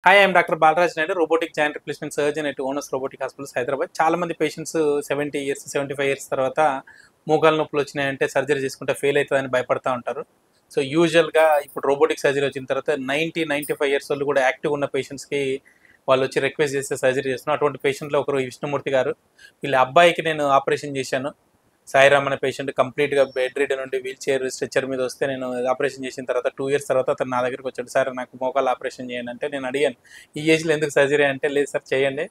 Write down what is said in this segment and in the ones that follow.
Hi, I'm doctor Balaraj Naidu, robotic joint replacement surgeon at owners robotic hospitals Hyderabad. చాలా మంది patients 70 years 75 years తర్వాత మోకాలు నొప్పులు వచ్చినాయంటే సర్జరీ చేసుకుంటే ఫెయిల్ అవుతుందని భయపడతా ఉంటారు. సో యూజువల్గా ఇప్పుడు రోబోటిక్ సర్జరీ వచ్చిన తర్వాత 95 ఇయర్స్ వాళ్ళు కూడా యాక్టివ్ ఉన్న పేషెంట్స్కి వాళ్ళు వచ్చి రిక్వెస్ట్ చేస్తే సర్జరీ చేస్తున్నాం. అటువంటి పేషెంట్లో ఒకరు విష్ణుమూర్తి గారు. వీళ్ళ అబ్బాయికి నేను ఆపరేషన్ చేశాను. సాయిరామ్ అనే పేషెంట్ కంప్లీట్గా బెడ్ రీడ్ నుండి వీల్ చైర్ స్ట్రెచ్చర్ మీద వస్తే నేను ఆపరేషన్ చేసిన తర్వాత 2 ఇయర్స్ తర్వాత అతను నా దగ్గరికి వచ్చాడు. సార్ నాకు మోకాలు ఆపరేషన్ చేయండి అంటే నేను అడిగాను, ఈ ఏజ్లో ఎందుకు సర్జరీ అంటే, లేదు సార్ చేయండి,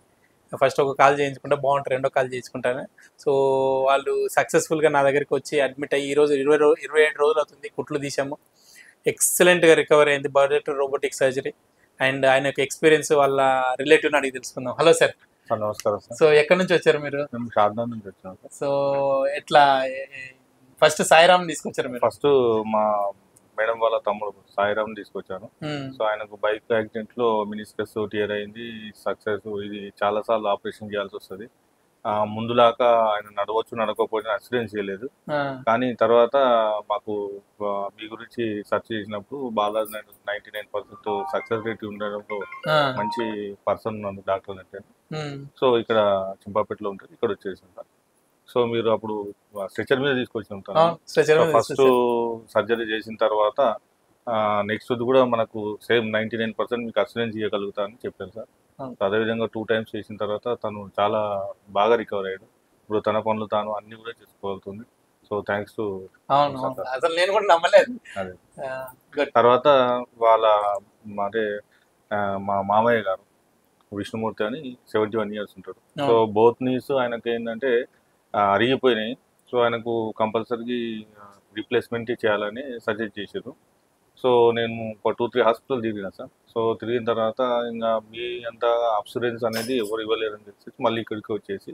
ఫస్ట్ ఒక కాల్ చేయించుకుంటే బాగుంటుంది, రెండో కాల్ చేయించుకుంటాను. సో వాళ్ళు సక్సెస్ఫుల్గా నా దగ్గరికి వచ్చి అడ్మిట్ అయ్యి ఈరోజు 27 రోజులు అవుతుంది. కుట్లు తీసాము, ఎక్సలెంట్గా రికవర్ అయింది బయోడెక్టర్ రోబోటిక్ సర్జరీ. అండ్ ఆయన యొక్క ఎక్స్పీరియన్స్ వాళ్ళ రిలేటివ్ని అడిగి తెలుసుకుందాం. Hello sir. నమస్కారం సార్. సో ఎక్కడి నుంచి వచ్చారు మీరు? మేము షాద్నగర్ నుంచి వచ్చాము సార్. సో ఎట్లా ఫస్ట్ సాయిరామ్ తీసుకొచ్చారు మీరు? ఫస్ట్ మా మేడం వాళ్ళ తమ్ముడు సాయిరామ్ తీసుకొచ్చాను. సో ఆయనకు బైక్ యాక్సిడెంట్ లో మినిస్కస్ టియర్ అయింది, సక్సెస్. ఇది చాలా సార్లు ఆపరేషన్ చేయాల్సి వస్తుంది. ముందులాగా ఆయన నడవకపోయినా యాక్సిడెంట్ చేయలేదు. కానీ తర్వాత మాకు మీ గురించి సెర్చ్ చేసినప్పుడు బాలాజీ 99% సక్సెస్ రేట్ ఉండడంలో మంచి పర్సన్ డాక్టర్ అంటే. సో ఇక్కడ చింపాపేటలో ఉంటుంది, ఇక్కడ వచ్చేసాం. సో మీరు అప్పుడు స్ట్రెచర్ మీద తీసుకొచ్చిన ఫస్ట్ సర్జరీ చేసిన తర్వాత నెక్స్ట్ కూడా మనకు సేమ్ 99% మీకు అసిస్టెన్స్ ఇవ్వగలుగుతా అని చెప్పారు సార్. అదేవిధంగా 2 times చేసిన తర్వాత తను చాలా బాగా రికవర్ అయ్యాడు. ఇప్పుడు తన పనులు తాను అన్ని కూడా చేసుకోగలుగుతుంది. So thanks to. అసలు నేను కూడా నమ్మలేదు. అదే తర్వాత వాళ్ళ అదే మా మామయ్య గారు విష్ణుమూర్తి అని 71 years ఉంటాడు. సో బోత్ నీస్ ఆయనకి ఏంటంటే అరిగిపోయినాయి. సో ఆయనకు కంపల్సరీ రీప్లేస్మెంట్ చేయాలని సజెస్ట్ చేశారు. సో నేను ఒక 2-3 hospitals తిరిగిన సార్. సో తిరిగిన తర్వాత ఇంకా మీ అంత అబ్సూరెన్స్ అనేది ఎవరు ఇవ్వలేరని చెప్పేసి మళ్ళీ ఇక్కడికి వచ్చేసి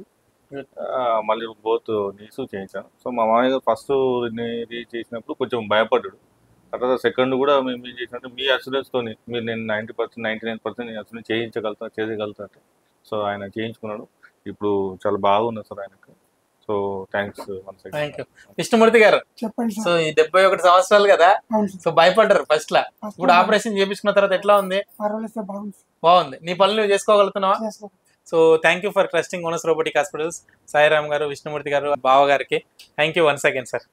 మళ్ళీ బోత్ నీస్ చేయించాను. సో మా మామయ్య ఫస్ట్ చేసినప్పుడు కొంచెం భయపడ్డాడు. తర్వాత సెకండ్ కూడా మేము ఏం చేసినట్టు మీ అసూరెన్స్తో మీరు నేను 90% 99% అసూరెన్స్ చేయగలుగుతా. సో ఆయన చేయించుకున్నాడు. ఇప్పుడు చాలా బాగున్నాడు సార్ ఆయనకు. So thanks. విష్ణుమూర్తి గారు చెప్పండి. సో ఈ 71 సంవత్సరాలు కదా, సో భయపడ్డారు ఫస్ట్ లా. ఇప్పుడు ఆపరేషన్ చేయించుకున్న తర్వాత ఎట్లా ఉంది? బాగుంది. నీ పనులు నువ్వు చేసుకోగలుగుతున్నావా? So thank you for trusting owners robotic hospitals. Sairam గారు, విష్ణుమూర్తి గారు, బావ గారికి thank you once again sir.